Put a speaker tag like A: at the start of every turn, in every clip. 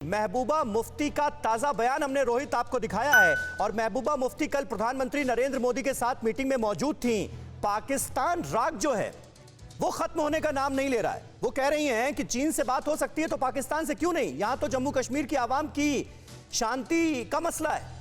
A: महबूबा मुफ्ती का ताजा बयान हमने रोहित आपको दिखाया है और महबूबा मुफ्ती कल प्रधानमंत्री नरेंद्र मोदी के साथ मीटिंग में मौजूद थी। पाकिस्तान राग जो है वो खत्म होने का नाम नहीं ले रहा है। वो कह रही हैं कि चीन से बात हो सकती है तो पाकिस्तान से क्यों नहीं? यहां तो जम्मू कश्मीर की आवाम की शांति का मसला है।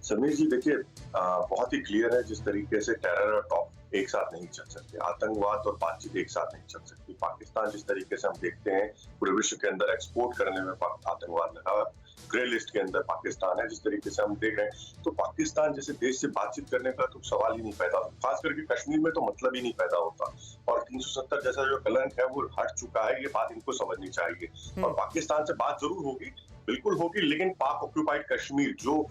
B: समीर जी देखिए, बहुत ही क्लियर है जिस तरीके से टेरर और टॉप एक साथ नहीं चल सकते, आतंकवाद और बातचीत एक साथ नहीं चल सकती। पाकिस्तान जिस तरीके से हम देखते हैं पूरे विश्व के अंदर एक्सपोर्ट करने में आतंकवाद लगा, ग्रे लिस्ट के अंदर पाकिस्तान है। जिस तरीके से हम देख रहे हैं तो पाकिस्तान जैसे देश से बातचीत करने का तो सवाल ही नहीं पैदा होता, खास करके कश्मीर में तो मतलब ही नहीं पैदा होता। और 370 जैसा जो कलंक है वो हट चुका है, ये बात इनको समझनी चाहिए। और पाकिस्तान से बात जरूर होगी, बिल्कुल होगी, लेकिन पाक ऑक्यूपाइड कश्मीर जो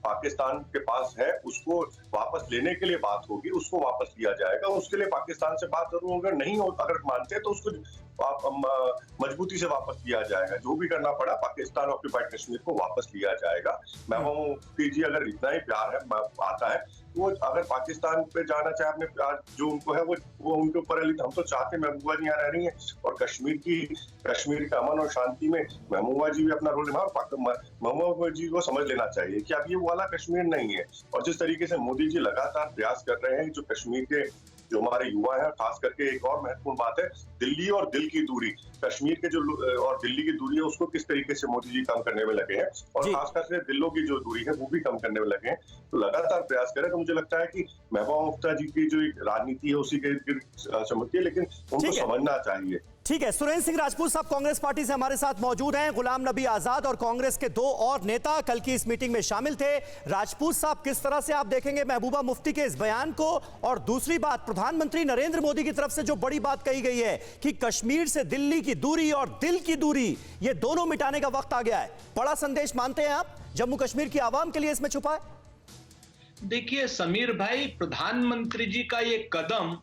B: पाकिस्तान के पास है उसको वापस लेने के लिए बात होगी, उसको वापस लिया जाएगा। उसके लिए पाकिस्तान से बात जरूर होगी, नहीं होता अगर मानते हैं तो उसको मजबूती से वापस लिया जाएगा। जो भी करना पड़ा पाकिस्तान ऑक्यूपाइड कश्मीर को वापस लिया जाएगा। महबूबा मुफ्ती जी अगर इतना ही प्यार है आता है वो अगर पाकिस्तान पे जाना चाहे, अपने प्यार जो उनको है वो उनके ऊपर है। हम तो चाहते हैं महबूबा जी यहाँ रह रही हैं और कश्मीर का अमन और शांति में महबूबा जी भी अपना रोल निभा। महबूबा जी को समझ लेना चाहिए कि अब ये वाला कश्मीर नहीं है। और जिस तरीके से मोदी जी लगातार प्रयास कर रहे हैं, जो कश्मीर के जो हमारे युवा हैं, खास करके एक और महत्वपूर्ण बात है दिल्ली और दिल की दूरी, कश्मीर के जो और दिल्ली की दूरी है उसको किस तरीके से मोदी जी कम करने में लगे हैं और खासकर से दिल्लों की जो दूरी है वो भी कम करने में लगे हैं। तो लगातार प्रयास करें तो मुझे लगता है कि महबूबा मुफ्ती जी की जो राजनीति है उसी के चमकती है, लेकिन उनको समझना चाहिए।
A: ठीक है, सुरेंद्र सिंह राजपूत साहब कांग्रेस पार्टी से हमारे साथ मौजूद हैं। गुलाम नबी आजाद और कांग्रेस के दो और नेता कल की इस मीटिंग में शामिल थे। राजपूत साहब, किस तरह से आप देखेंगे महबूबा मुफ्ती के इस बयान को? और दूसरी बात, प्रधानमंत्री नरेंद्र मोदी की तरफ से जो बड़ी बात कही गई है कि कश्मीर से दिल्ली की दूरी और दिल की दूरी, ये दोनों मिटाने का वक्त आ गया है, बड़ा संदेश मानते हैं आप जम्मू कश्मीर की आवाम के लिए इसमें छुपा है?
C: देखिए समीर भाई, प्रधानमंत्री जी का ये कदम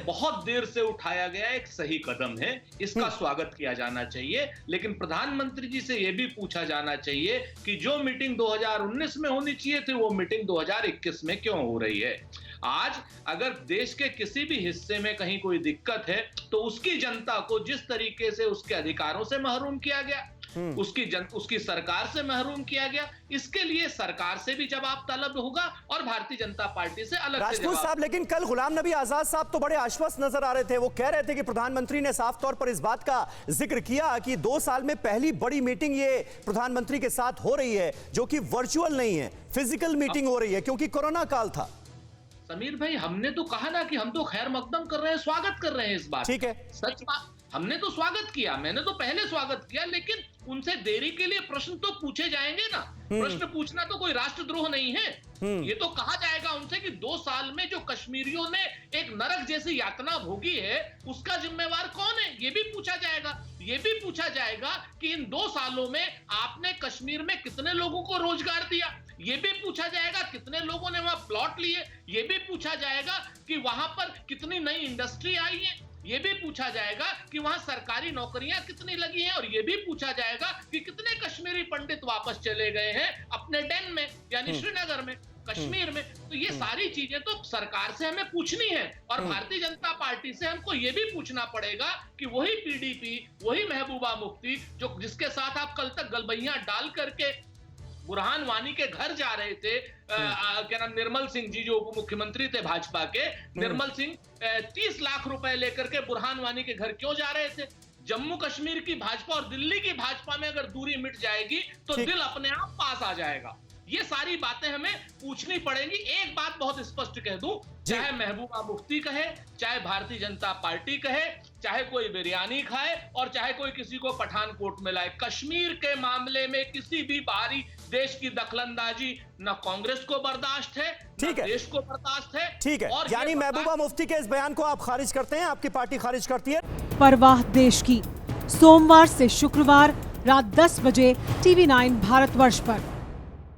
C: बहुत देर से उठाया गया एक सही कदम है, इसका स्वागत किया जाना चाहिए। लेकिन प्रधानमंत्री जी से यह भी पूछा जाना चाहिए कि जो मीटिंग 2019 में होनी चाहिए थी वो मीटिंग 2021 में क्यों हो रही है? आज अगर देश के किसी भी हिस्से में कहीं कोई दिक्कत है तो उसकी जनता को जिस तरीके से उसके अधिकारों से महरूम किया गया, उसकी सरकार से महरूम किया गया, इसके लिए सरकार से भी जवाब तलब होगा और भारतीय जनता पार्टी से अलग से
A: राजपूत साहब, लेकिन कल गुलाम नबी आजाद साहब तो बड़े आश्वस्त नजर आ रहे थे। वो कह रहे थे कि प्रधानमंत्री ने साफ तौर पर इस बात का जिक्र किया कि 2 साल में पहली बड़ी मीटिंग ये प्रधानमंत्री के साथ हो रही है जो कि वर्चुअल नहीं है, फिजिकल मीटिंग हो रही है क्योंकि कोरोना काल था।
C: समीर भाई, हमने तो कहा ना कि हम तो खैर मकदम कर रहे हैं, स्वागत कर रहे हैं इस बात।
A: ठीक है,
C: सच बात, हमने तो स्वागत किया, मैंने तो पहले स्वागत किया, लेकिन उनसे देरी के लिए प्रश्न तो पूछे जाएंगे ना। प्रश्न पूछना तो कोई राष्ट्रद्रोह नहीं है। ये तो कहा जाएगा उनसे कि 2 साल में जो कश्मीरियों ने एक नरक जैसी यातना भोगी है उसका जिम्मेवार कौन है, ये भी पूछा जाएगा। ये भी पूछा जाएगा कि इन 2 सालों में आपने कश्मीर में कितने लोगों को रोजगार दिया, ये भी पूछा जाएगा। कितने लोगों ने वहां प्लॉट लिए, ये भी पूछा जाएगा कि वहां पर कितनी नई इंडस्ट्री आई है, ये भी पूछा जाएगा कि वहां सरकारी नौकरियां कितनी लगी हैं, और ये भी पूछा जाएगा कि कितने कश्मीरी पंडित वापस चले गए हैं अपने डेन में, यानी श्रीनगर में, कश्मीर में। तो ये सारी चीजें तो सरकार से हमें पूछनी है और भारतीय जनता पार्टी से हमको ये भी पूछना पड़ेगा कि वही पीडीपी, वही महबूबा मुफ्ती जो जिसके साथ आप कल तक गलबैया डाल करके बुरहान वानी के घर जा रहे थे, क्या नाम, निर्मल सिंह जी जो उप मुख्यमंत्री थे भाजपा के, निर्मल सिंह 30 लाख रुपए लेकर के बुरहान वानी के घर क्यों जा रहे थे? जम्मू कश्मीर की भाजपा और दिल्ली की भाजपा में अगर दूरी मिट जाएगी तो दिल अपने आप पास आ जाएगा। ये सारी बातें हमें पूछनी पड़ेंगी। एक बात बहुत स्पष्ट कह दूं, चाहे महबूबा मुफ्ती कहे, चाहे भारतीय जनता पार्टी कहे, चाहे कोई बिरयानी खाए और चाहे कोई किसी को पठानकोट में लाए, कश्मीर के मामले में किसी भी बाहरी देश की दखलंदाजी न कांग्रेस को बर्दाश्त है, न देश को बर्दाश्त है।
A: ठीक है, यानी महबूबा मुफ्ती के इस बयान को आप खारिज करते हैं, आपकी पार्टी खारिज करती है।
D: परवाह देश की, सोमवार से शुक्रवार रात 10 बजे TV9 भारतवर्ष पर।